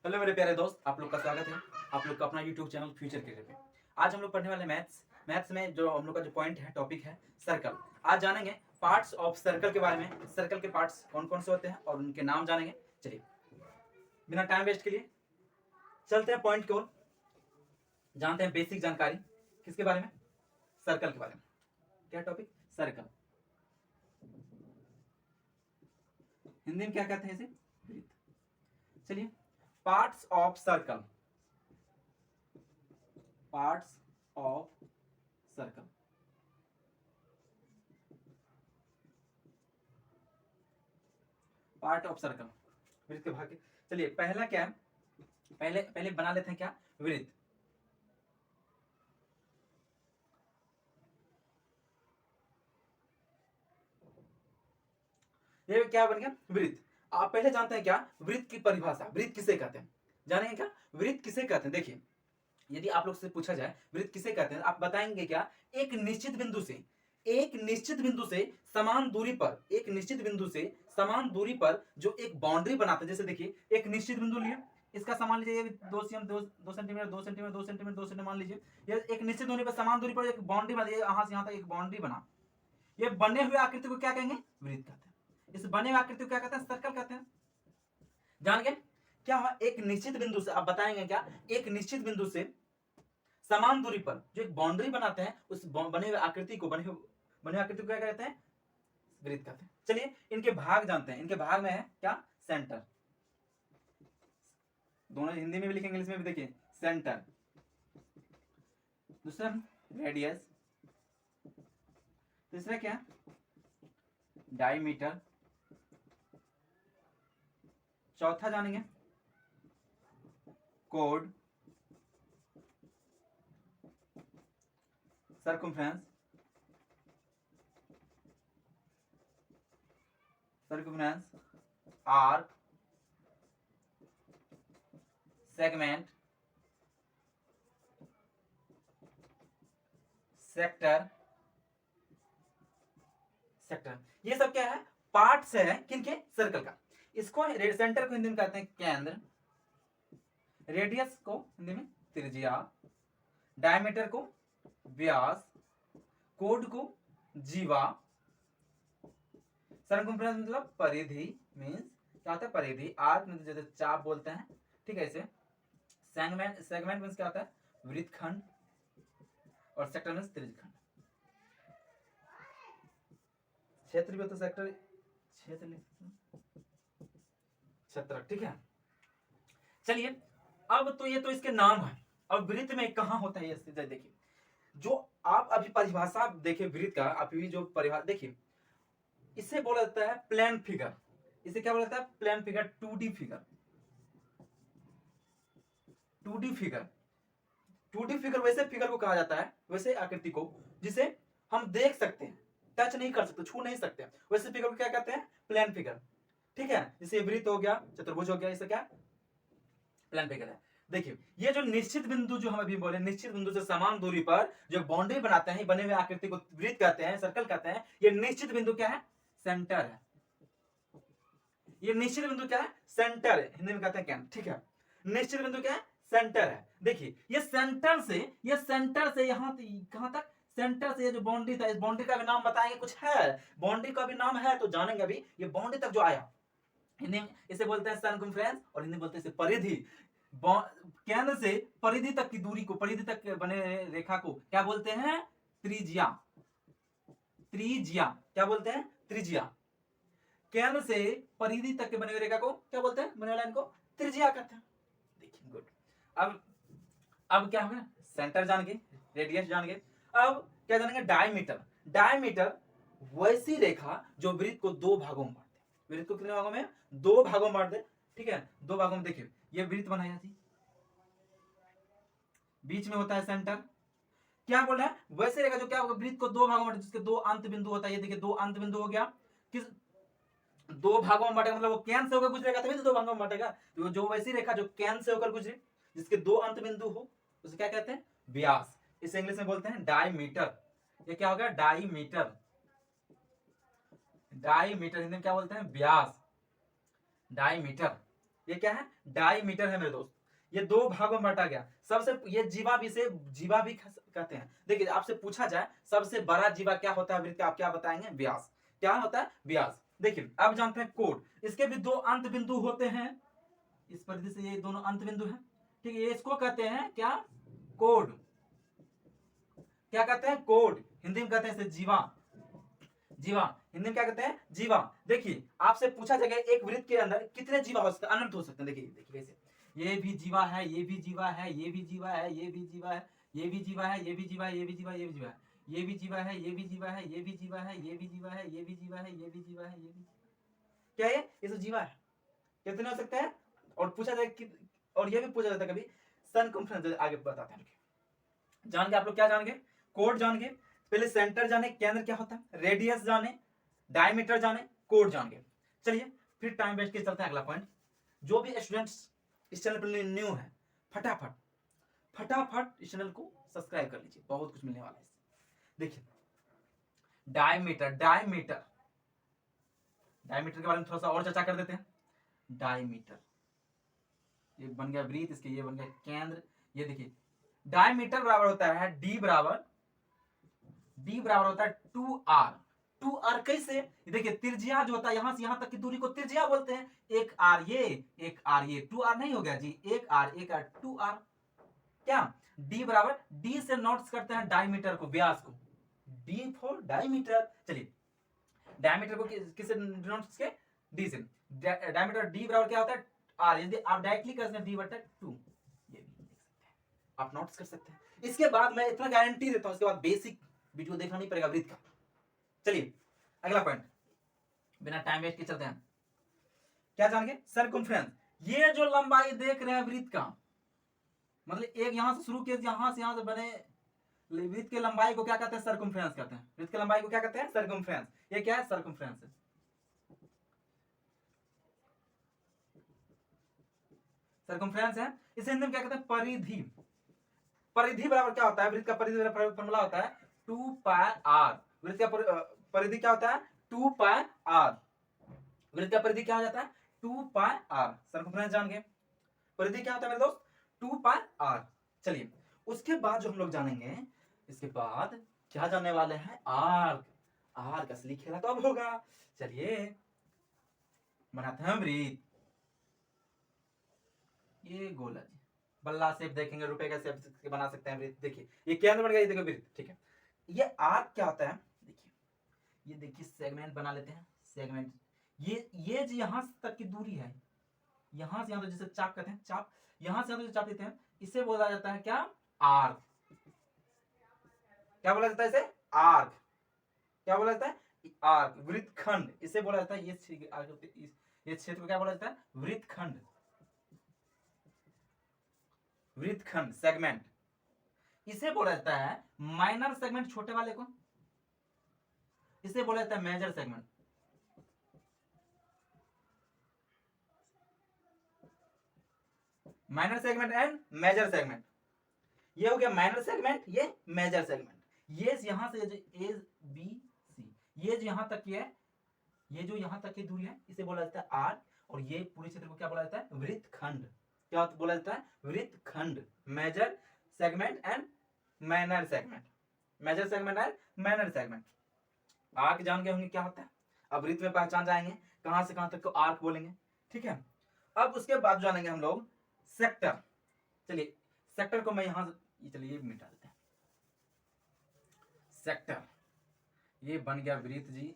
Hello मेरे प्यारे दोस्त, आप लोग का स्वागत है आप लोग का अपना यूट्यूब चैनल फ्यूचर करियर पे। आज हम लोग पढ़ने वाले मैथ्स में जो हम लोग का जो पॉइंट है, टॉपिक है सर्कल। आज जानेंगे पार्ट्स ऑफ सर्कल के बारे में। सर्कल के पार्ट्स कौन कौन से होते हैं और उनके नाम जानेंगे। चलिए बिना टाइम वेस्ट के लिए चलते हैं पॉइंट की ओर। जानते हैं बेसिक जानकारी किसके बारे में, सर्कल के बारे में। क्या टॉपिक, सर्कल। हिंदी में क्या कहते हैं इसे, वृत्त। चलिए parts of circle, parts of circle. Part of circle, वृत्त के भाग। चलिए पहला क्या है, पहले पहले बना लेते हैं क्या, वृत्त। ये क्या बन गया, वृत्त। आप पहले जानते हैं क्या वृत्त की परिभाषा, वृत्त किसे कहते हैं, जानेंगे क्या वृत्त किसे कहते हैं। देखिए यदि आप लोग से पूछा जाए वृत्त किसे कहते हैं, आप बताएंगे क्या, एक निश्चित बिंदु से, एक निश्चित बिंदु से समान दूरी पर, एक निश्चित बिंदु से समान दूरी पर जो एक बाउंड्री बनाता है। जैसे देखिए एक निश्चित बिंदु लिए, इसका समान लीजिए 2 सेंटीमीटर 2 सेंटीमीटर मान लीजिए। ये एक निश्चित दूरी पर, समान दूरी पर एक बाउंड्री बना, यहाँ से यहाँ तक एक बाउंड्री बना। ये बने हुए आकृति को क्या कहेंगे, वृत्त कहते हैं। इस बने हुए आकृति को क्या कहते हैं, सर्कल कहते हैं। जान गए क्या हुआ, एक निश्चित बिंदु से, आप बताएंगे क्या, एक निश्चित बिंदु से समान दूरी पर जो एक बाउंड्री बनाते हैं, उस बने हुए आकृति को, बने हुए आकृति को क्या कहते हैं, वृत्त कहते हैं। चलिए इनके भाग जानते हैं। इनके भाग में है क्या, सेंटर। दोनों हिंदी में भी लिखेंगे, इंग्लिश में भी। देखिए सेंटर, दूसरा रेडियस, तीसरा क्या, डायमीटर, चौथा जानेंगे code, circumference, arc, segment, sector. ये सब क्या है, पार्ट्स है किनके, सर्कल का। इसको सेंटर को हिंदी में कहते हैं केंद्र, रेडियस को हिंदी में त्रिज्या, डायमीटर को व्यास, कोड को जीवा, सरकमफ्रेंस मतलब परिधि, मींस क्या होता है, परिधि। आर्क मतलब जैसे चाप बोलते हैं, ठीक है। इसे सेगमेंट मींस क्या होता है, वृत्तखंड, और सेक्टर मींस त्रिज्यखंड। क्षेत्र भी होता है सेक्टर, क्षेत्र, ठीक है। चलिए अब तो ये तो इसके नाम है। अब वृत्त में कहां होता है ये देखिए, जो आप अभी परिभाषा देखिए वृत्त का, अभी जो परिभाषा देखिए, इसे बोला जाता है प्लेन फिगर। इसे क्या बोला जाता है, plane figure, 2D figure. 2D figure, 2D figure वैसे फिगर को कहा जाता है, वैसे आकृति को जिसे हम देख सकते हैं, टच नहीं कर सकते, छू नहीं सकते, वैसे फिगर को क्या कहते हैं, प्लेन फिगर, ठीक है। जैसे वृत्त हो गया, चतुर्भुज हो गया, इसे क्या, प्लेन फिगर है। देखिए ये जो निश्चित बिंदु जो हम अभी बोले, निश्चित बिंदु से समान दूरी पर जो बाउंड्री बनाते हैं, बने हुए आकृति को वृत्त कहते हैं, सर्कल कहते हैं। ये निश्चित बिंदु क्या है, सेंटर है। ये निश्चित बिंदु क्या है, सेंटर है, हिंदी में कहते हैं केंद्र, ठीक है। निश्चित बिंदु क्या है, सेंटर है। देखिए ये सेंटर से यहां कहां तक, सेंटर से ये जो बाउंड्री था, इस बाउंड्री का भी नाम बताएंगे, कुछ है बाउंड्री का भी नाम है तो जानेंगे अभी। ये बाउंड्री तक जो आया, हिंदी में इसे बोलते हैं सरकमफ्रेंस, और हिंदी में बोलते हैं इसे परिधि। केंद्र से परिधि तक की दूरी को, परिधि तक बने रेखा को क्या बोलते हैं, त्रिज्या। त्रिज्या क्या बोलते हैं, त्रिज्या। केंद्र से परिधि तक के बने हुए रेखा को क्या बोलते हैं, बने लाइन को त्रिज्या कहते हैं। देखिए गुड। अब क्या होगा, सेंटर जान गए, रेडियस जान गए। अब क्या जानेंगे, डायमीटर। डायमीटर वैसी रेखा जो वृत्त को दो भागों में बांट दे। वृत्त को कितने भागों में, दो भागों में बांट दे, ठीक है, दो भागों में। देखिए ये वृत्त बनाई जाती, बीच में होता है सेंटर। क्या बोल रहा है, वैसे रेखा जो क्या होगा, वृत्त को दो भागों में, जिसके दो अंत बिंदु होता है। ये देखिए दो अंत बिंदु हो गया, किस, दो भागों में बांटेगा, मतलब वो केंद्र से होकर गुजरेगा तभी तो दो भागों में बांटेगा। तो जो वैसी रेखा जो केंद्र से होकर गुजरे, जिसके दो अंत बिंदु हो, उसे क्या कहते हैं, व्यास। इसे इंग्लिश में बोलते हैं डायमीटर। ये क्या हो गया, डायमीटर। डायमीटर हिंदी में क्या बोलते हैं, व्यास, डायमीटर। ये क्या है, डायमीटर है मेरे दोस्त। ये दो भागों में बांटा गया। सबसे ये जीवा भी से जीवा भी कहते हैं। देखिए आपसे पूछा जाए सबसे बड़ा जीवा क्या होता है वृत्त का, आप क्या बताएंगे, व्यास। क्या होता है, व्यास। देखिए अब जानते हैं कोड। इसके भी दो अंत बिंदु होते हैं, इस परिधि से ये दोनों अंत बिंदु है, ठीक है। ये इसको कहते हैं क्या, कोड। क्या कहते हैं, कोड। हिंदी में कहते हैं इसे जीवा। जीवा हिंदी में क्या कहते हैं, जीवा। देखिए आपसे पूछा जाएगा एक वृत्त के अंदर कितने जीवा हो सकते हैं, अनंत हो सकते हैं। देखिए देखिए कैसे, ये भी जीवा है, ये भी जीवा है, ये भी जीवा है, ये भी जीवा है, ये भी जीवा है, ये भी जीवा है, ये भी जीवा है, ये भी जीवा है, ये भी जीवा है, ये भी जीवा है, ये भी जीवा है, ये भी जीवा है, ये भी जीवा है, ये भी जीवा है, ये भी क्या है, ये सब जीवा है। कितने हो सकते हैं। और पूछा जाए कि, और ये भी पूछा जाता है कभी सरकमफ्रेंस, आगे बताते हैं। जान गए आप लोग, क्या जान गए, कोड जान गए। पहले सेंटर जाने, केंद्र क्या होता है, रेडियस जाने, डायमीटर जाने, कोड जान गए। चलिए फिर टाइम वेस्ट के चलते हैं अगला पॉइंट। जो भी स्टूडेंट्स इस चैनल पर न्यू है, फटाफट फटाफट इस चैनल को सब्सक्राइब कर लीजिए, बहुत कुछ मिलने वाला है इससे। देखिए डायमीटर, डायमीटर डायमीटर के बारे में थोड़ा सा और चर्चा कर देते हैं। डायमीटर ये बन गया वृत्त, इसके ये बन गया केंद्र। ये देखिए डायमीटर बराबर होता है डी बराबर होता है 2r। 2r कैसे, देखिए त्रिज्या जो होता है यहां से यहां तक की दूरी को त्रिज्या बोलते हैं। एक आर ये, एक आर ये, 2r नहीं हो गया जी, एक आर 2r। क्या, d बराबर, d से नोट्स करते हैं डायमीटर को, व्यास को, d फॉर डायमीटर। चलिए डायमीटर को किससे नोट्स के, d से। डायमीटर d बराबर क्या होता है r, यदि आप डायरेक्टली कर सकते हैं d बटा 2, ये भी देख सकते हैं, आप नोट्स कर सकते हैं। इसके बाद मैं इतना गारंटी देता हूं, इसके बाद बेसिक वीडियो देखना नहीं पड़ेगा वृत्त का। चलिए अगला पॉइंट, बिना टाइम वेस्ट के चलते हैं। क्या जानेंगे, सर्कमफ्रेंस। ये जो लंबाई देख रहे हैं वृत्त का, मतलब एक यहां से शुरू किए, यहां से बने वृत्त की लंबाई को क्या कहते हैं, सर्कमफ्रेंस कहते हैं। वृत्त की लंबाई को क्या कहते हैं, सर्कमफ्रेंस। ये क्या है, सर्कमफ्रेंस है। सर्कमफ्रेंस है। इसे हिंदी में क्या कहते हैं, परिधि। परिधि बराबर क्या होता है, वृत्त का परिधि फॉर्मूला होता है 2 पाई r। वृत्त का परिधि क्या होता है, 2 पाई r। वृत्त का परिधि क्या हो जाता है, 2 पाई r। सर्कमफ्रेंस जान गए, परिधि क्या होता है मेरे दोस्त, 2 पाई r। चलिए उसके बाद जो हम लोग जानेंगे, इसके बाद क्या जानने वाले हैं, आर्क। आर्क असली खेला तो अब होगा। चलिए बनाते हैं वृत्त। ये गोला जी, बल्ला शेप देखेंगे, रुपए का शेप बना सकते हैं वृत्त। देखिए ये केंद्र बन गया, ये देखो वृत्त, ठीक है। ये आर्क क्या होता है, देखिए ये देखिए सेगमेंट बना लेते हैं, सेगमेंट। ये जो यहां तक की दूरी है, यहां से यहां, तो जैसे चाप कहते हैं, चाप, यहां से यहां तो चाप लेते हैं, इसे बोला जाता है क्या, आर्क। क्या बोला जाता है इसे, आर्क। क्या बोला जाता है, आर्क। वृत्तखंड इसे बोला जाता है, ये क्षेत्र को क्या बोला जाता है, वृत्तखंड। वृत्तखंड, सेगमेंट, इसे बोला जाता है माइनर सेगमेंट, छोटे वाले को इसे बोला जाता है major segment. Minor segment and major segment. ये हो गया माइनर सेगमेंट, ये मेजर सेगमेंट। ये यहां से ए बी सी, ये जो यहां तक की है, ये जो यहां तक की दूरी है, इसे बोला जाता है आर्क। और ये पूरे क्षेत्र को क्या बोला जाता है, वृत्तखंड। क्या बोला जाता है, वृत्तखंड। Major segment and minor segment, major segment and minor segment. Arc जान गए होंगे क्या होता है, अब वृत्त में पहचान जाएंगे कहां से कहां तक को आर्क बोलेंगे, ठीक है। अब उसके बाद जानेंगे हम लोग सेक्टर। चलिए सेक्टर को मैं यहां से, चलिए ये मिटा देते हैं। सेक्टर ये बन गया वृत्त जी।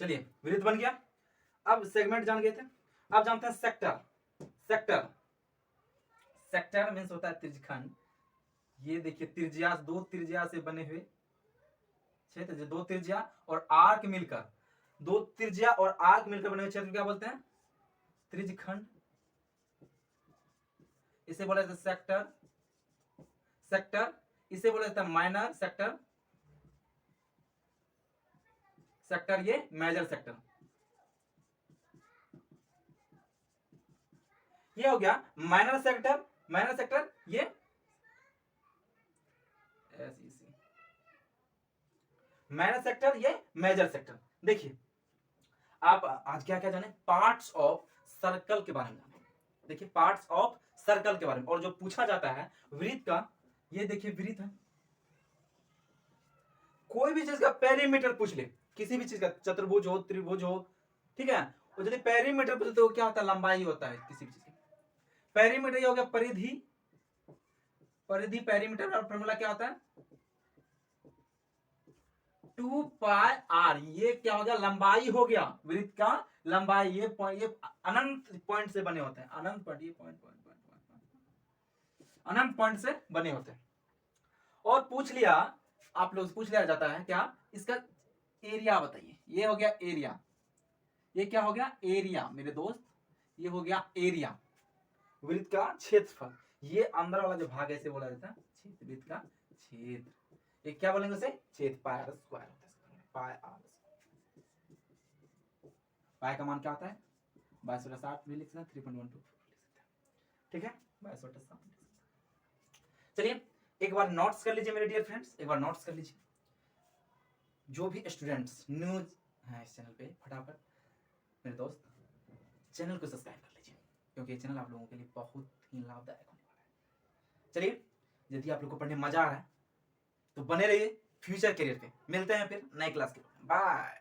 चलिए वृत्त बन गया। अब सेगमेंट जान गए थे, अब जानते हैं सेक्टर। सेक्टर, सेक्टर मीन्स होता है त्रिज्यखंड। ये देखिए त्रिज्या, दो त्रिज्या से बने हुए क्षेत्र, दो त्रिज्या और आर्क मिलकर, दो त्रिज्या और आर्क मिलकर बने हुए क्षेत्र क्या बोलते हैं, त्रिज्यखंड। इसे बोला जाता है सेक्टर। सेक्टर इसे बोला जाता है माइनर सेक्टर। सेक्टर ये मेजर सेक्टर। ये हो गया माइनर सेक्टर। माइनर सेक्टर ये माइनर सेक्टर, ये मेजर सेक्टर। देखिए आप आज क्या क्या जाने, पार्ट्स ऑफ सर्कल के बारे में जाने। देखिए पार्ट्स ऑफ सर्कल के बारे में, और जो पूछा जाता है वृत्त का, ये देखिए वृत्त है, कोई भी चीज का पेरीमीटर पूछ ले, किसी भी चीज का, चतुर्भुज हो त्रिभुज हो, ठीक है, और यदि पेरीमीटर पूछे तो क्या होता है, लंबाई होता है किसी भी चीज की। पेरीमीटर ये हो गया परिधि, परिधि पेरीमीटर और फॉर्मूला क्या होता है 2 पाई आर, ये क्या हो गया लंबाई हो गया वृत्त का लंबाई। ये अनंत पॉइंट से बने होते हैं, अनंत पॉइंट, ये पॉइंट पॉइंट अनंत पॉइंट से बने होते हैं। और पूछ लिया आप लोग, पूछ लिया जाता है क्या, इसका एरिया बताइए, ये हो गया एरिया, ये क्या हो गया एरिया मेरे दोस्त, ये हो गया एरिया वृत्त का क्षेत्रफल। ये अंदर वाला जो भाग ऐसे बोला जाता है क्षेत्र, वृत्त का क्षेत्र, ये क्या बोलेंगे उसे क्षेत्र, पाई आर स्क्वायर होता है, पाई आर। पाई का मान क्या होता है 22/7 भी लिख सकते हैं, 3.12 ठीक है 22/7। चलिए एक बार नोट्स कर लीजिए मेरे डियर फ्रेंड्स, एक बार नोट्स कर लीजिए। जो भी स्टूडेंट्स न्यूज है इस चैनल पे, फटाफट मेरे दोस्त चैनल को सब्सक्राइब कर लीजिए, क्योंकि ये चैनल आप लोगों के लिए बहुत ही लाभदायक होने वाला है। चलिए यदि आप लोग को पढ़ने मजा आ रहा है तो बने रहिए फ्यूचर करियर पे। मिलते हैं फिर नए क्लास के, बाय।